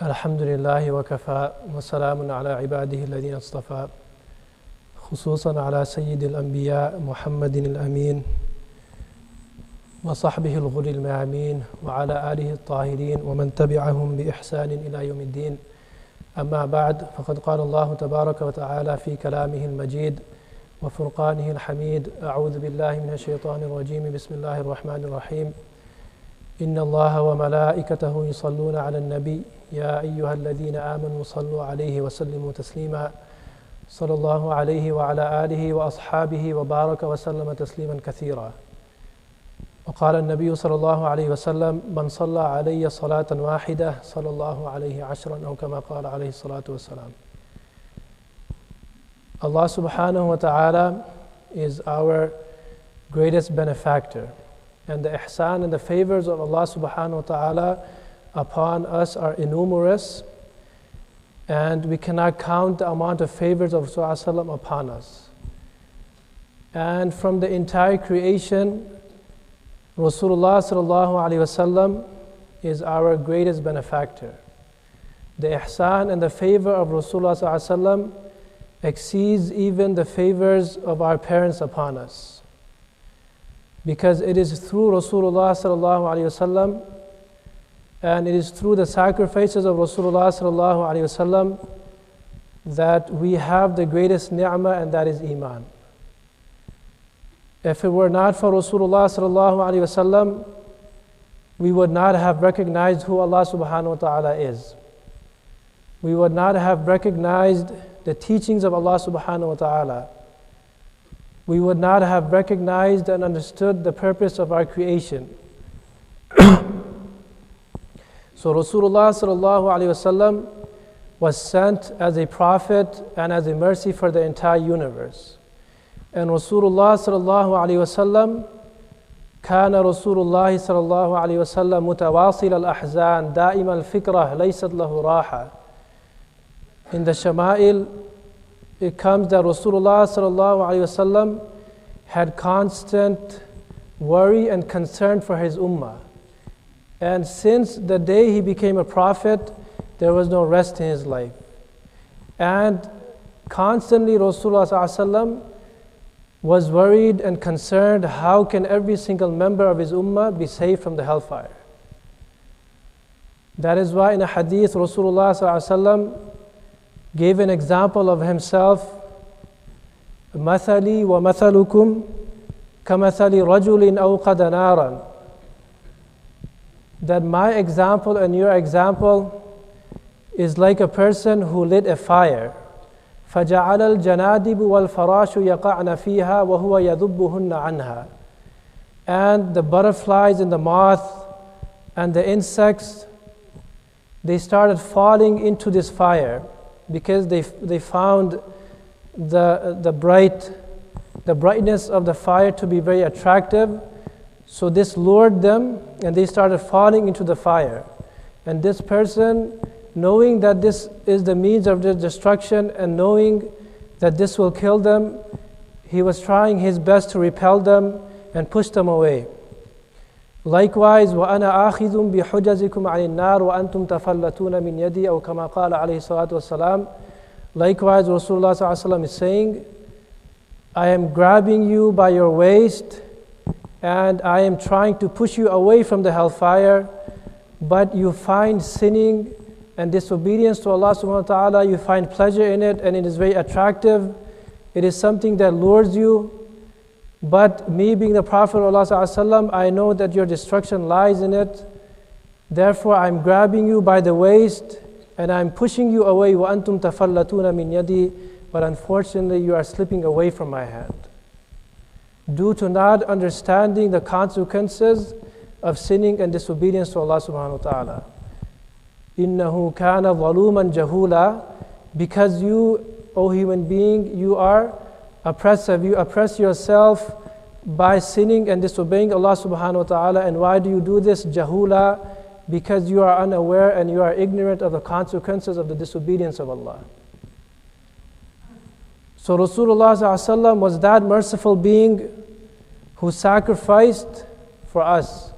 الحمد لله وكفى وسلام على عباده الذين اصطفى خصوصا على سيد الأنبياء محمد الأمين وصحبه الغر الميامين وعلى آله الطاهرين ومن تبعهم بإحسان إلى يوم الدين. أما بعد، فقد قال الله تبارك وتعالى في كلامه المجيد وفرقانه الحميد: أعوذ بالله من الشيطان الرجيم، بسم الله الرحمن الرحيم. إن الله وملائكته يصلون على النبي يا أيها الذين آمنوا صلوا عليه وسلموا تسليما. صلى الله عليه وعلى آله وأصحابه وبارك وسلم تسليما كثيرا. وقال النبي صلى الله عليه وسلم: من صلى علي صلاة واحدة صلى الله عليه عشرا، أو كما قال عليه الصلاة والسلام. Allah subhanahu wa ta'ala is our greatest benefactor, and the ihsan and the favors of Allah subhanahu wa ta'ala upon us are innumerous, and we cannot count the amount of favors of Rasulullah upon us. And from the entire creation, Rasulullah sallallahu alaihi wasallam is our greatest benefactor. The ihsan and the favor of Rasulullah sallallahu alaihi wasallam exceeds even the favors of our parents upon us, because it is through Rasulullah sallallahu alaihi wasallam and it is through the sacrifices of Rasulullah sallallahu alaihi wasallam that we have the greatest ni'mah, and that is iman. If it were not for Rasulullah sallallahu alaihi wasallam, we would not have recognized who Allah subhanahu wa ta'ala is. We would not have recognized the teachings of Allah subhanahu wa ta'ala. We would not have recognized and understood the purpose of our creation. So Rasulullah sallallahu alaihi wasallam was sent as a prophet and as a mercy for the entire universe. And Rasulullah sallallahu alaihi wasallam كان رسول الله صلى الله عليه وسلم متواصل الأحزان دائم الفكرة ليست له راحة. In the Shama'il, it comes that Rasulullah sallallahu alaihi wasallam had constant worry and concern for his ummah. And since the day he became a prophet, there was no rest in his life. And constantly Rasulullah sallallahu alaihi wasallam was worried and concerned, how can every single member of his ummah be saved from the hellfire? That is why in a hadith, Rasulullah sallallahu alaihi wasallam gave an example of himself: مثلي ومثلكم كمثل رجل أوقد نارا. That my example and your example is like a person who lit a fire. فجعل الجنادب والفراش يقعن فيها وهو يذبهن عنها. And the butterflies and the moth and the insects, they started falling into this fire, because they found the brightness of the fire to be very attractive. So this lured them, and they started falling into the fire. And this person, knowing that this is the means of their destruction and knowing that this will kill them, he was trying his best to repel them and push them away. Likewise, وَأَنَا آخِذٌ بِحُجَزِكُمْ عَنِ النَّارِ وَأَنْتُمْ تَفَلَّتُونَ مِنْ يَدِي أو كما قال عليه الصلاة والسلام. Likewise, Rasulullah sallallahu alaihi wasallam is saying, I am grabbing you by your waist and I am trying to push you away from the hellfire, but you find sinning and disobedience to Allah subhanahu wa ta'ala, you find pleasure in it, and it is very attractive. It is something that lures you. But me being the Prophet of Allah sallallahu alaihi wasallam, I know that your destruction lies in it. Therefore, I'm grabbing you by the waist and I'm pushing you away. وَأَنْتُمْ تَفَلَّتُونَ مِنْ يَدِي. But unfortunately, you are slipping away from my hand, due to not understanding the consequences of sinning and disobedience to Allah subhanahu wa ta'ala. إِنَّهُ كَانَ ظَلُومًا جَهُولًا. Because you, O human being, you are oppressive. You oppress yourself by sinning and disobeying Allah subhanahu wa ta'ala. And why do you do this? Jahula. Because you are unaware and you are ignorant of the consequences of the disobedience of Allah. So Rasulullah sallallahu alaihi wasallam was that merciful being who sacrificed for us.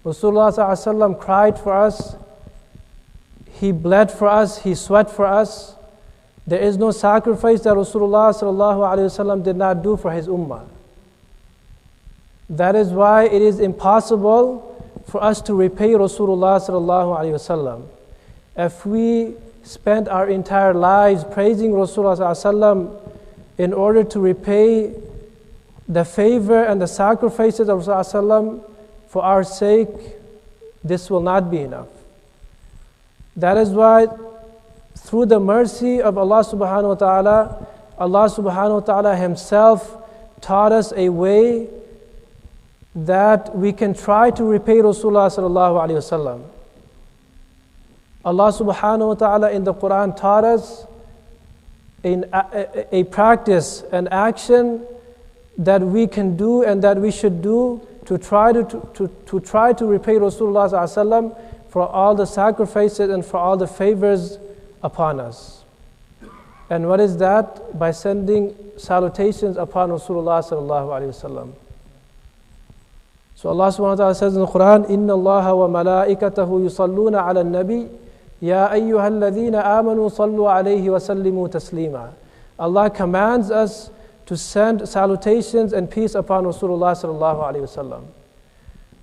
Rasulullah sallallahu alaihi wasallam cried for us. He bled for us, He sweat for us. There is no sacrifice that Rasulullah sallallahu alaihi wasallam did not do for his ummah. That is why it is impossible for us to repay Rasulullah sallallahu alaihi wasallam. If we spend our entire lives praising Rasulullah sallallahu alaihi wasallam in order to repay the favor and the sacrifices of Rasulullah sallallahu alaihi wasallam for our sake, this will not be enough. That is why through the mercy of Allah subhanahu wa ta'ala, Allah subhanahu wa ta'ala Himself taught us a way that we can try to repay Rasulullah sallallahu alaihi wasallam. Allah subhanahu wa ta'ala in the Quran taught us a practice, an action that we can do and that we should do to try to repay Rasulullah sallallahu alaihi wasallam for all the sacrifices and for all the favors upon us. And what is that? By sending salutations upon Rasulullah sallallahu alaihi wasallam. So Allah subhanahu wa ta'ala says in the Quran, Inna Allah wa malaikatahu yusalluna ala nabi ya ayyuhal ladhina amanu sallu alayhi wa sallimu taslima. Allah commands us to send salutations and peace upon Rasulullah sallallahu alaihi wasallam.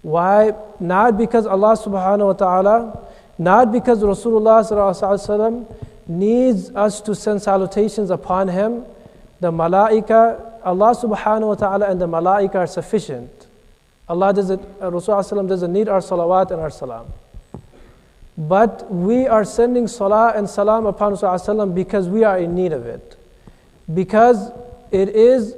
Why? Not because Allah subhanahu wa ta'ala, not because Rasulullah sallallahu alaihi wasallam needs us to send salutations upon him. The malaika, Allah subhanahu wa ta'ala and the malaika are sufficient. Rasulullah doesn't need our salawat and our salam. But we are sending salah and salam upon Rasulullah because we are in need of it. Because it is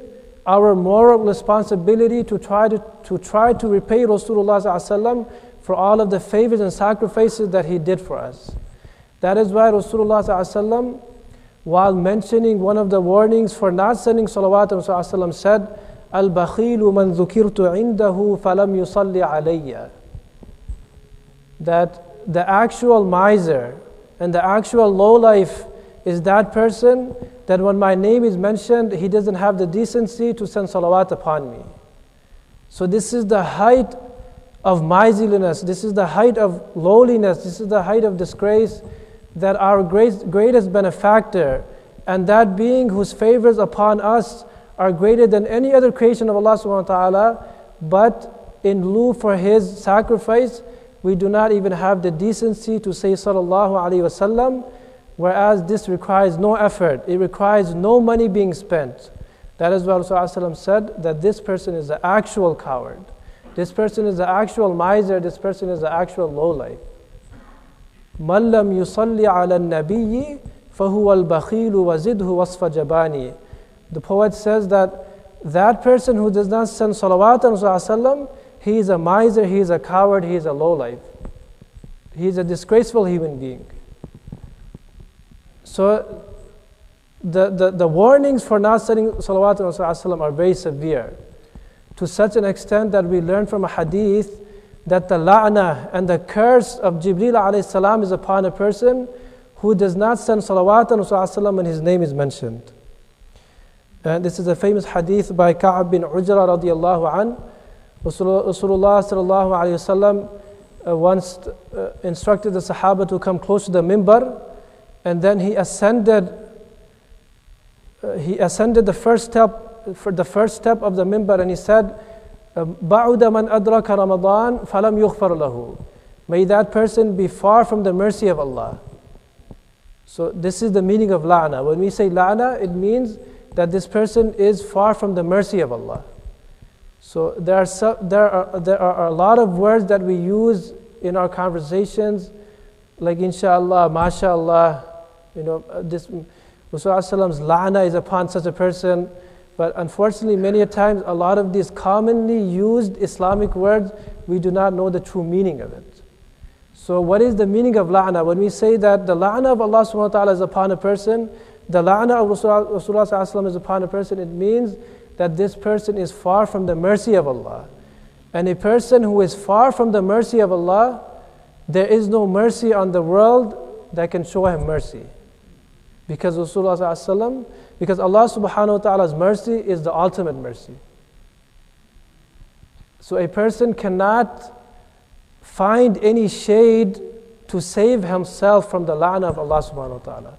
our moral responsibility to try to repay Rasulullah for all of the favors and sacrifices that he did for us. That is why Rasulullah while mentioning one of the warnings for not sending salawat on Rasulullah said, Al-bakhilu man dhukirtu indahu falam yusalli alayya. That the actual miser and the actual lowlife is that person that when my name is mentioned, he doesn't have the decency to send salawat upon me. So this is the height of miserliness, this is the height of lowliness, this is the height of disgrace, that our greatest benefactor and that being whose favors upon us are greater than any other creation of Allah subhanahu wa ta'ala, but in lieu for his sacrifice, we do not even have the decency to say sallallahu alayhi wasallam, whereas this requires no effort, it requires no money being spent. That is why Rasulullah said that this person is the actual coward, this person is the actual miser, this person is the actual lowlife. مَنْ لَمْ يُصَلِّ عَلَى النَّبِيِّ فَهُوَ الْبَخِيلُ وَزِدْهُ وَصْفَ جَبَانِي. The poet says that person who does not send salawat on Rasulullah, he is a miser, he is a coward, he is a lowlife. He is a disgraceful human being. So the warnings for not sending salawat on Rasulullah are very severe, to such an extent that we learn from a hadith that the la'na and the curse of Jibreel alayhi salam is upon a person who does not send salawat on Rasulullah when his name is mentioned. And this is a famous hadith by Ka'ab bin Ujra radiyallahu an. Rasulullah sallallahu alayhi wasallam once instructed the Sahaba to come close to the mimbar, and then he ascended the first step of the mimbar, and he said, بَعُدَ مَنْ أَدْرَكَ رَمَضَانَ فَلَمْ يُغْفَرْ لَهُ. May that person be far from the mercy of Allah. So this is the meaning of la'na. When we say la'na, it means that this person is far from the mercy of Allah. So there are a lot of words that we use in our conversations, like inshallah, mashallah, this Rasulullah's la'na is upon such a person. But unfortunately, many times, a lot of these commonly used Islamic words, we do not know the true meaning of it. So what is the meaning of la'na? When we say that the la'na of Allah subhanahu wa ta'ala is upon a person, the la'na of Rasulullah is upon a person, it means that this person is far from the mercy of Allah. And a person who is far from the mercy of Allah, there is no mercy on the world that can show him mercy. Because Allah subhanahu wa ta'ala's mercy is the ultimate mercy. So a person cannot find any shade to save himself from the la'na of Allah subhanahu wa ta'ala.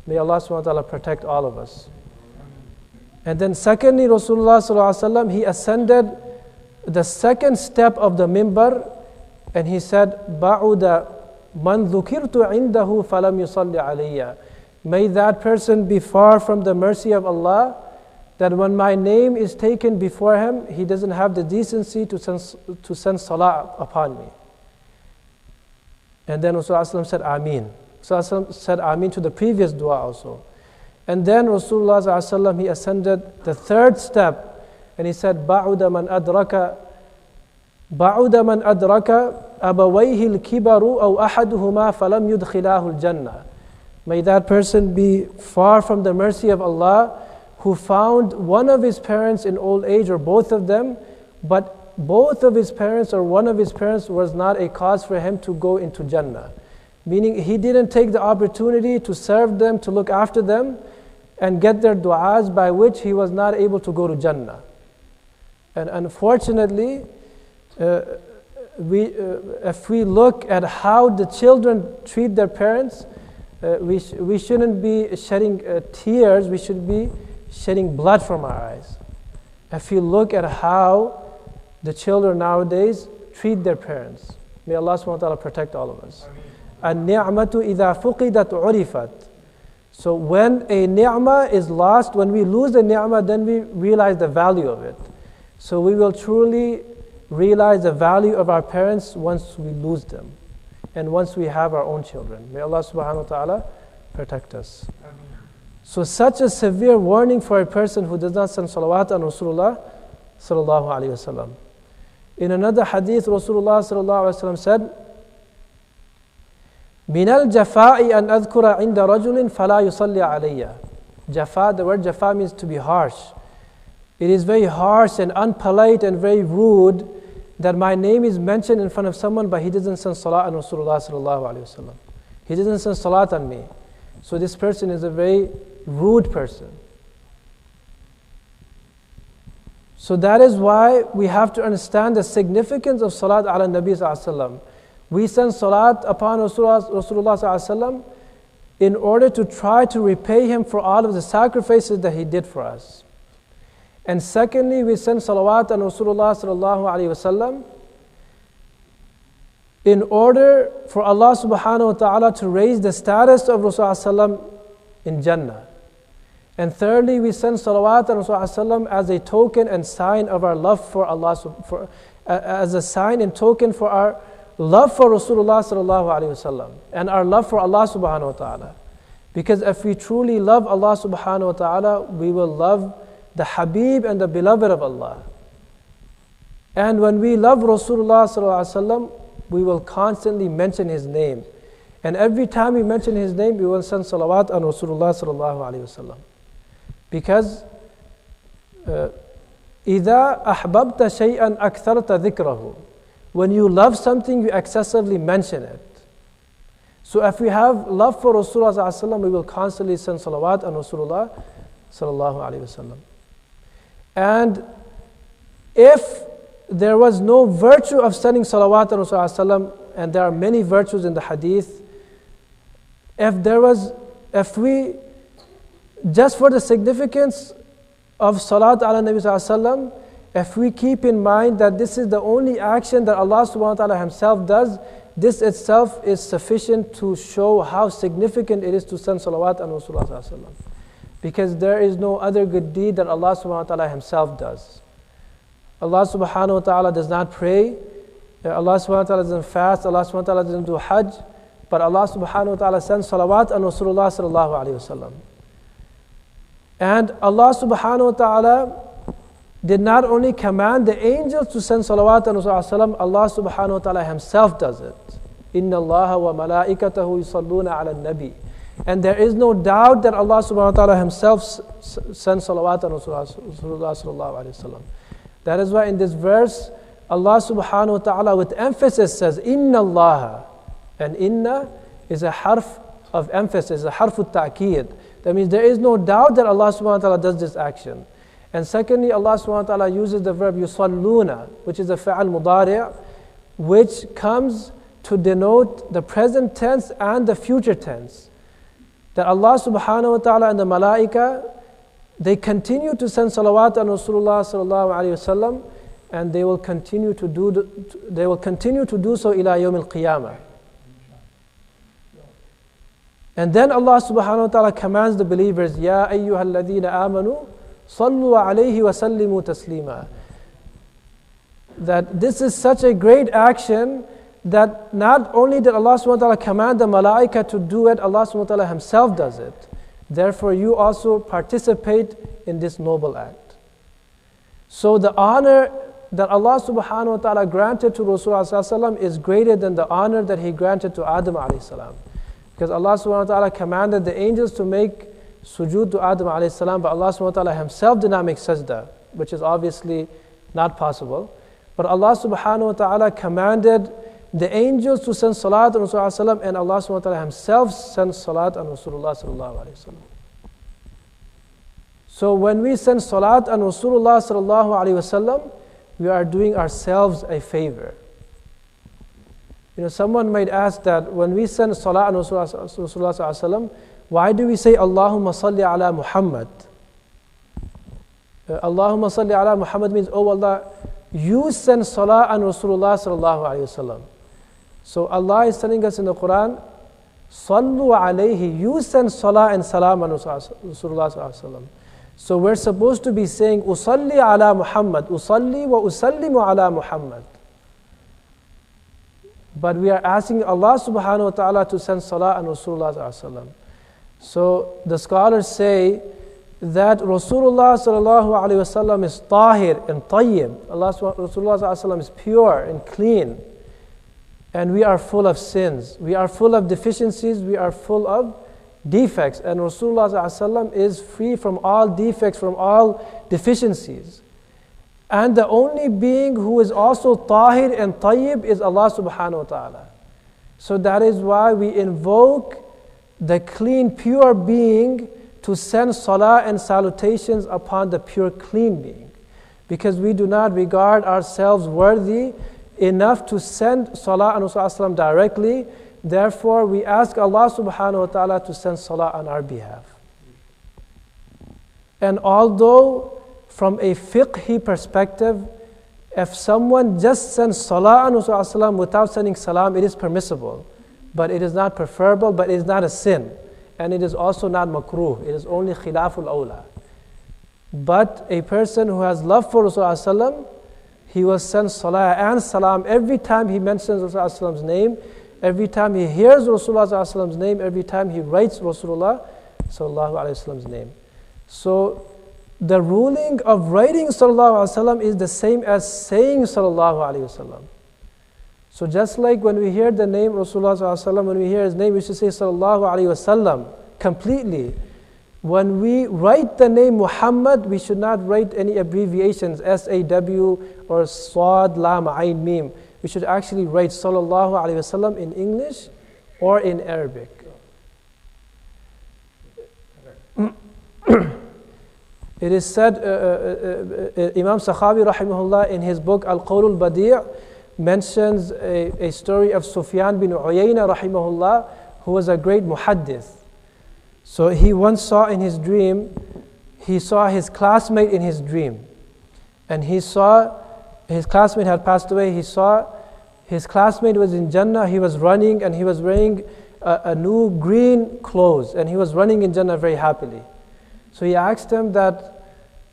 May Allah subhanahu wa ta'ala protect all of us. And then secondly, Rasulullah sallallahu alaihi wasallam, he ascended the second step of the mimbar and he said, "Ba'uda man dhukirtu indahu falam yusalli alayya." May that person be far from the mercy of Allah, that when my name is taken before him, he doesn't have the decency to send salah upon me. And then Rasulullah said, Ameen. Rasulullah said Ameen to the previous dua also. And then Rasulullah he ascended the third step and he said, Ba'uda man adraka abawayhi al-kibaru aw ahaduhuma falam yudkhilahu al-jannah. May that person be far from the mercy of Allah who found one of his parents in old age or both of them, but both of his parents or one of his parents was not a cause for him to go into Jannah. Meaning he didn't take the opportunity to serve them, to look after them, and get their du'as by which he was not able to go to Jannah. And unfortunately, if we look at how the children treat their parents, we shouldn't be shedding tears, we should be shedding blood from our eyes. If you look at how the children nowadays treat their parents, may Allah subhanahu wa ta'ala protect all of us. An-ni'matu idha fuqidat urifat. So when a ni'mah is lost, when we lose a ni'mah, then we realize the value of it. So we will truly realize the value of our parents once we lose them and once we have our own children. May Allah subhanahu wa ta'ala protect us. So such a severe warning for a person who does not send salawat on Rasulullah sallallahu alayhi wa sallam. In another hadith, Rasulullah sallallahu alayhi wa sallam said, مِنَ الْجَفَاءِ أَنْ أَذْكُرَ عِنْدَ رَجُلٍ فَلَا يُصَلِّ عَلَيَّ. Jafa, the word jafa means to be harsh. It is very harsh and unpolite and very rude that my name is mentioned in front of someone but he doesn't send salat on Rasulullah sallallahu alayhi wa sallam. He doesn't send salat on me. So this person is a very rude person. So that is why we have to understand the significance of salat ala Nabi sallallahu alayhi wa sallam. We send salat upon Rasulullah sallallahu alayhi wa sallam in order to try to repay him for all of the sacrifices that he did for us. And secondly, we send salawat on Rasulullah sallallahu alayhi wa sallam in order for Allah subhanahu wa ta'ala to raise the status of Rasulullah sallam in Jannah. And thirdly, we send salawat on Rasulullah sallam as a token and sign of our love for Allah, as a sign and token for our love for Rasulullah sallallahu alayhi wa sallam and our love for Allah subhanahu wa ta'ala. Because if we truly love Allah subhanahu wa ta'ala, we will love the Habib and the beloved of Allah. And when we love Rasulullah sallallahu alayhi wa sallam, we will constantly mention his name. And every time we mention his name, we will send salawat on Rasulullah sallallahu alayhi wa sallam. Because إِذَا أَحْبَبْتَ شَيْئًا أَكْثَرْتَ ذِكْرَهُ. When you love something, you excessively mention it. So if we have love for Rasulullah sallallahu alayhi wa sallam, we will constantly send salawat on Rasulullah sallallahu alayhi wa sallam. And if there was no virtue of sending salawat on Rasulullah sallallahu alayhi wa sallam, and there are many virtues in the hadith, if we, just for the significance of salat ala Nabi sallallahu alayhi wa sallam, if we keep in mind that this is the only action that Allah subhanahu wa ta'ala himself does, this itself is sufficient to show how significant it is to send salawat on Rasulullah sallallahu alayhi wa sallam. Because there is no other good deed that Allah subhanahu wa ta'ala himself does. Allah subhanahu wa ta'ala does not pray, Allah subhanahu wa ta'ala doesn't fast, Allah subhanahu wa ta'ala doesn't do hajj, but Allah subhanahu wa ta'ala sends salawat on Rasulullah sallallahu alayhi wa sallam. And Allah subhanahu wa ta'ala did not only command the angels to send salawat on Rasulullah sallallahu alayhi wa sallam, Allah subhanahu wa ta'ala himself does it. Inna Allah wa malaikatahu yusalluna ala nabi. And there is no doubt that Allah subhanahu wa ta'ala himself sends salawat on Rasulullah sallallahu alayhi wa sallam. That is why in this verse, Allah subhanahu wa ta'ala with emphasis says, Inna Allah. And inna is a harf of emphasis, a harf ta'keed. That means there is no doubt that Allah subhanahu wa ta'ala does this action. And secondly, Allah subhanahu wa ta'ala uses the verb yusalluna, which is a fa'al mudari', which comes to denote the present tense and the future tense. That Allah subhanahu wa ta'ala and the malaika, they continue to send salawat on Rasulullah sallallahu alayhi wasallam, and they will continue to do so ila yawm al-qiyamah. And then Allah subhanahu wa ta'ala commands the believers, Ya ayyuhal ladhina amanu, sallu alayhi wa sallimu taslima. That this is such a great action that not only did Allah subhanahu wa ta'ala command the malaika to do it, Allah subhanahu wa ta'ala himself does it. Therefore you also participate in this noble act. So the honor that Allah subhanahu wa ta'ala granted to Rasulullah sallallahu alaihi wasallam is greater than the honor that he granted to Adam alayhi salam. Because Allah subhanahu wa ta'ala commanded the angels to make sujood to Adam alayhi salam, but Allah subhanahu wa ta'ala himself did not make sajda, which is obviously not possible. But Allah subhanahu wa ta'ala commanded the angels to send salat on Rasulullah sallallahu alaihi wasallam, and Allah subhanahu wa ta'ala himself sends salat on Rasulullah sallallahu alaihi wasallam. So when we send salat on Rasulullah sallallahu alaihi wasallam, we are doing ourselves a favor. Someone might ask that when we send salat on Rasulullah sallallahu alaihi wasallam, why do we say Allahumma salli ala Muhammad? Allahumma salli ala Muhammad means, oh Allah, you send salah on Rasulullah sallallahu alayhi wasallam. So Allah is telling us in the Quran, Sallu alayhi, you send salah and salam on Rasulullah sallallahu alayhi wasallam. So we're supposed to be saying, Usalli ala Muhammad, Usalli wa usallimu ala Muhammad. But we are asking Allah subhanahu wa ta'ala to send salah on Rasulullah sallallahu alayhi wasallam. So the scholars say that Rasulullah sallallahu alayhi wasallam is tahir and tayyib. Rasulullah sallallahu alayhi wasallam is pure and clean. And we are full of sins. We are full of deficiencies. We are full of defects. And Rasulullah sallallahu alayhi wasallam is free from all defects, from all deficiencies. And the only being who is also tahir and tayyib is Allah subhanahu wa ta'ala. So that is why we invoke the clean, pure being to send salah and salutations upon the pure, clean being. Because we do not regard ourselves worthy enough to send salah on Rasulullah directly. Therefore, we ask Allah subhanahu wa ta'ala to send salah on our behalf. And although from a fiqhi perspective, if someone just sends salah on Rasulullah without sending salam, it is permissible. But it is not preferable, but it is not a sin. And it is also not makruh. It is only khilaful awla. But a person who has love for Rasulullah, he will send salah and salam every time he mentions Rasulullah's name, every time he hears Rasulullah's name, every time he writes Rasulullah sallallahu alaihi wasallam's name. So the ruling of writing sallallahu alaihi wasallam is the same as saying sallallahu alaihi wasallam. So just like when we hear the name Rasulullah sallallahu alaihi wasallam, when we hear his name, we should say sallallahu alaihi wasallam completely. When we write the name Muhammad, we should not write any abbreviations, SAW or Sad, Lam, Ain, Mim. We should actually write sallallahu alaihi wasallam in English or in Arabic. It is said, Imam Sakhawi rahimahullah in his book Al-Qawl al-Badi' mentions a story of Sufyan bin Uyayna rahimahullah, who was a great muhaddith. So he once saw in his dream, he saw his classmate in his dream. And he saw his classmate had passed away. He saw his classmate was in Jannah. He was running and he was wearing a new green clothes. And he was running in Jannah very happily. So he asked him that,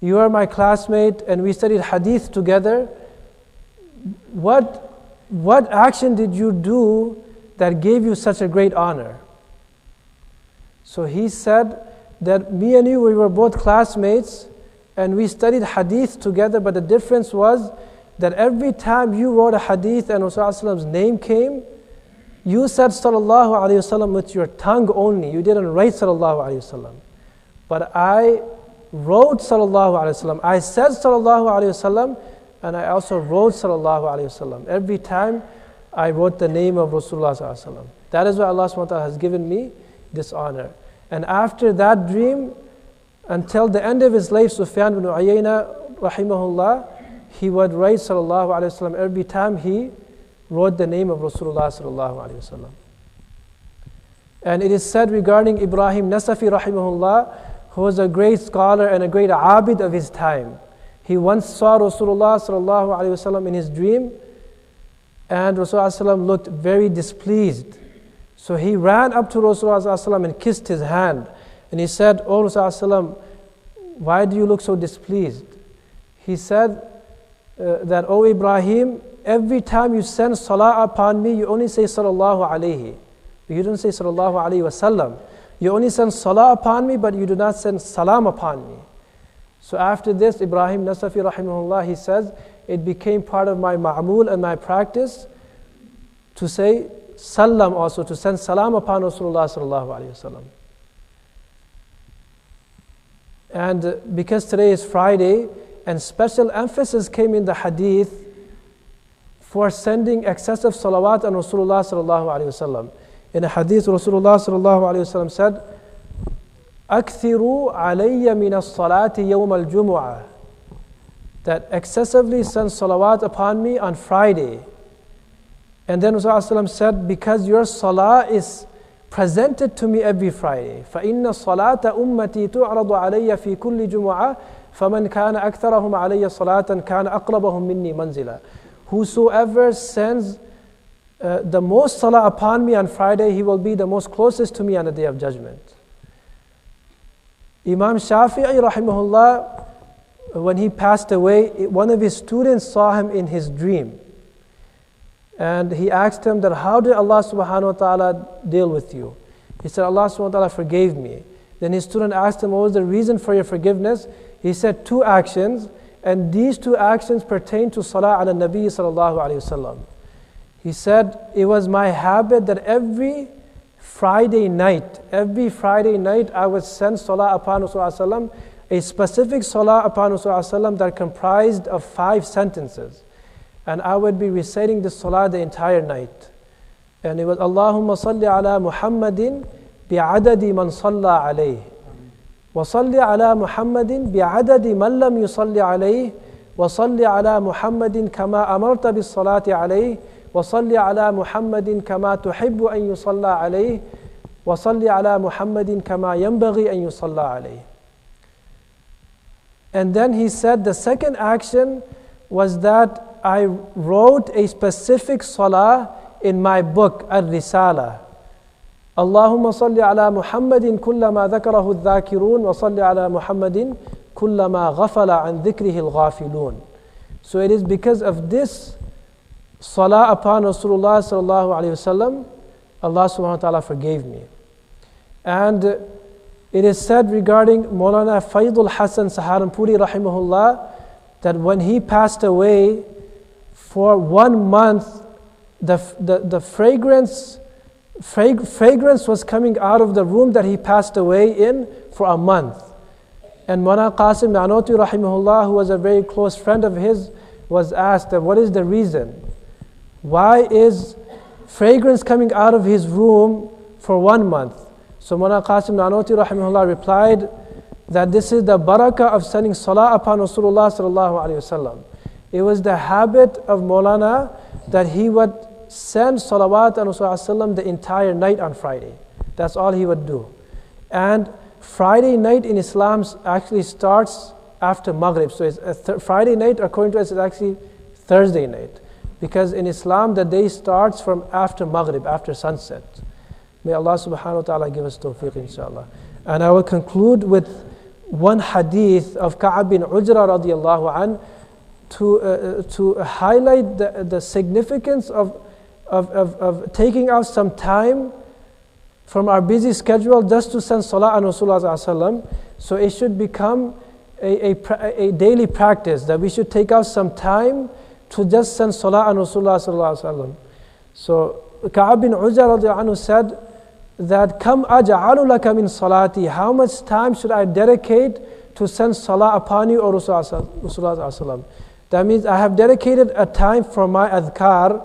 you are my classmate and we studied hadith together. What action did you do that gave you such a great honor? So he said that me and you, we were both classmates and we studied hadith together, but the difference was that every time you wrote a hadith and Rasulullah's name came, you said sallallahu alaihi wasallam with your tongue only. You didn't write sallallahu alaihi wasallam. But I wrote sallallahu alaihi wasallam. I said sallallahu alaihi wasallam, and I also wrote sallallahu alaihi wasallam. Every time I wrote the name of Rasulullah sallallahu alaihi wasallam. That is why Allah subhanahu wa ta'ala has given me this honor. And after that dream, until the end of his life, Sufyan bin Uyayna rahimahullah, he would write sallallahu alaihi wasallam every time he wrote the name of Rasulullah sallallahu alaihi wasallam. And it is said regarding Ibrahim Nasafi rahimahullah, who was a great scholar and a great abid of his time. He once saw Rasulullah sallallahu alaihi wasallam in his dream, and Rasulullah sallallahu alaihi wasallam looked very displeased. So he ran up to Rasulullah sallallahu alaihi wasallam and kissed his hand. And he said, "Oh Rasulullah sallallahu alaihi wasallam, why do you look so displeased?" He said that, "Oh Ibrahim, every time you send salah upon me, you only say sallallahu alayhi. You don't say sallallahu alayhi wasallam. You only send salah upon me, but you do not send salam upon me." So after this, Ibrahim Nasafi rahimahullah, he says, it became part of my ma'mul and my practice to say salam also, to send salam upon Rasulullah sallallahu alayhi wasallam. And because today is Friday, and special emphasis came in the hadith for sending excessive salawat on Rasulullah sallallahu alayhi wasallam. In a hadith, Rasulullah sallallahu alayhi wasallam said, "Akthiru alayya min as-salati yawm al-jumu'ah." That excessively send salawat upon me on Friday. And then Rasulullah said, because your salah is presented to me every Friday. فَإِنَّ الصَّلَاةَ أُمَّتِي تُعْرَضُ عَلَيَّ فِي كُلِّ جُمُعَةٍ فَمَنْ كَانَ أَكْثَرَهُمْ عَلَيَّ صَلَاةً كَانَ أَقْرَبَهُمْ مِنِّي مَنْزِلًا. Whosoever sends the most salah upon me on Friday, he will be the most closest to me on the Day of Judgment. Imam Shafi'i rahimahullah, when he passed away, one of his students saw him in his dream. And he asked him that, how did Allah subhanahu wa ta'ala deal with you? He said, Allah subhanahu wa ta'ala forgave me. Then his student asked him, what was the reason for your forgiveness? He said, 2 actions, and these 2 actions pertain to salah ala nabi sallallahu alayhi wasallam. He said, it was my habit that every Friday night, I would send salah upon Rasulullah, a specific salah upon Rasulullah that comprised of 5 sentences. And I would be reciting this salah the entire night. And it was, Allahumma salli ala Muhammadin bi'adadi man salla alayh. Wa salli ala Muhammadin bi'adadi man lam yusalli alayh. Wa salli ala Muhammadin kama amarta bis salati alayh. وصلي على محمد كما تحب أن يصلى عليه وصلي على محمد كما ينبغي أن يصلى عليه. And then he said the second action was that I wrote a specific salah in my book, Al-Risala. اللهم صل على محمد كلما ذكره الذاكرون وصل على محمد كلما غفل عن ذكره الغافلون. So it is because of this salah upon Rasulullah sallallahu alayhi wasallam, Allah subhanahu wa ta'ala forgave me. And it is said regarding Maulana Faidul Hasan Saharanpuri rahimahullah, that when he passed away, for 1 month, the fragrance was coming out of the room that he passed away in for a month. And Maulana Qasim Nanoti rahimahullah, who was a very close friend of his, was asked that what is the reason? Why is fragrance coming out of his room for 1 month? So Maulana Qasim Nanoti rahimahullah replied that this is the barakah of sending salah upon Rasulullah sallallahu alayhi wasallam. It was the habit of Maulana that he would send salawat on Rasulullah the entire night on Friday. That's all he would do. And Friday night in Islam actually starts after Maghrib. So it's Friday night, according to us, is actually Thursday night. Because in Islam, the day starts from after Maghrib, after sunset. May Allah subhanahu wa ta'ala give us tawfiq, inshallah. And I will conclude with one hadith of Ka'ab bin Ujra radiallahu an to highlight the significance of taking out some time from our busy schedule just to send salah on Rasulullah sallallahu alaihi wasallam. So it should become a daily practice that we should take out some time to just send salah on Rasulullah sallallahu alaihi wasallam. So Ka'ab bin Ujra radiallahu anhu said that, Kam aj'alu laka min salati, how much time should I dedicate to send salah upon you, O Rasulullah sallallahu alaihi wasallam? That means I have dedicated a time for my adhkar.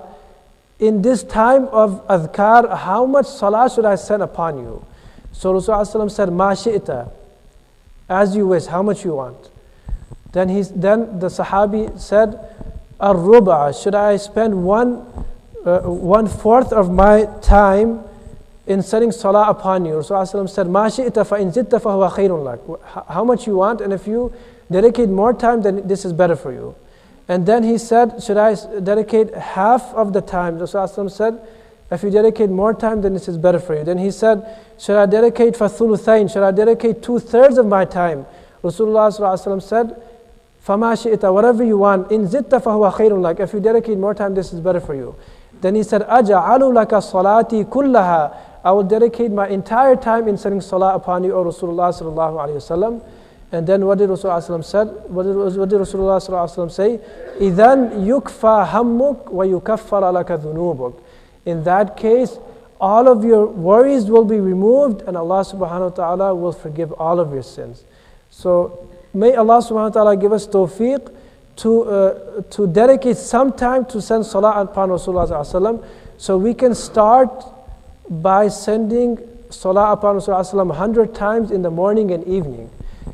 In this time of adhkar, how much salah should I send upon you? So Rasulullah sallallahu alaihi wasallam said, Ma shi'ta, as you wish, how much you want. Then the Sahabi said, Ar-ruba, should I spend 1 1/4 of my time in sending salah upon you. Rasulullah said, "Ma shi'ta fa in zitta fa huwa khayrun lak." How much you want, and if you dedicate more time, then this is better for you. And then he said, "Should I dedicate half of the time?" Rasulullah said, "If you dedicate more time, then this is better for you." Then he said, "Should I dedicate for thuluthain? Should I dedicate 2/3 of my time?" Rasulullah said, "Fama shi'ta," whatever you want. "In zitta fa huwa khayrun lak." If you dedicate more time, this is better for you. Then he said, "Aja'alu laka salati kullaha." I will dedicate my entire time in sending salah upon you, O Rasulullah sallallahu alayhi wasallam. And then what did Rasulullah said? What did Rasulullah sallallahu alayhi wasallam say? "Idhan yukfa hammuk wa yukaffara laka dhunubuk." In that case, all of your worries will be removed, and Allah subhanahu wa ta'ala will forgive all of your sins. So may Allah subhanahu wa ta'ala give us tawfiq to dedicate some time to send salah upon Rasulullah sallallahu alayhi wasallam, so we can start by sending salah upon Rasulullah 100 times in the morning and evening.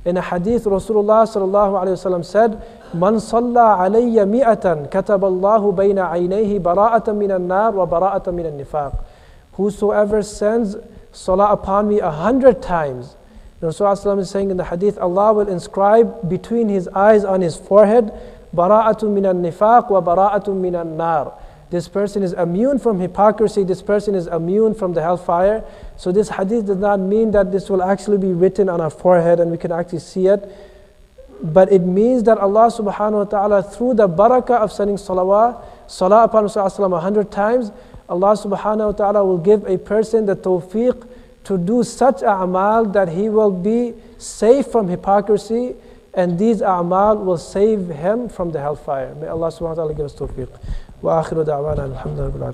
In a hadith, Rasulullah sallallahu alayhi wasallam said, "Man salla alayya mi'atan kataballahu bayna aynayhi bara'atan minan nar wa bara'atan minan nifaq." Whosoever sends salah upon me 100 times, Rasulullah is saying in the hadith, Allah will inscribe between his eyes on his forehead, bara'atun minan nifaq wa bara'atun minan nar. This person is immune from hypocrisy, this person is immune from the hellfire. So this hadith does not mean that this will actually be written on our forehead and we can actually see it. But it means that Allah subhanahu wa ta'ala, through the barakah of sending salah upon Rasulullah 100 times, Allah subhanahu wa ta'ala will give a person the tawfiq to do such a'mal that he will be safe from hypocrisy, and these a'mal will save him from the hellfire. May Allah subhanahu wa ta'ala give us tawfiq. Wa akhiru da'wana alhamdulillah.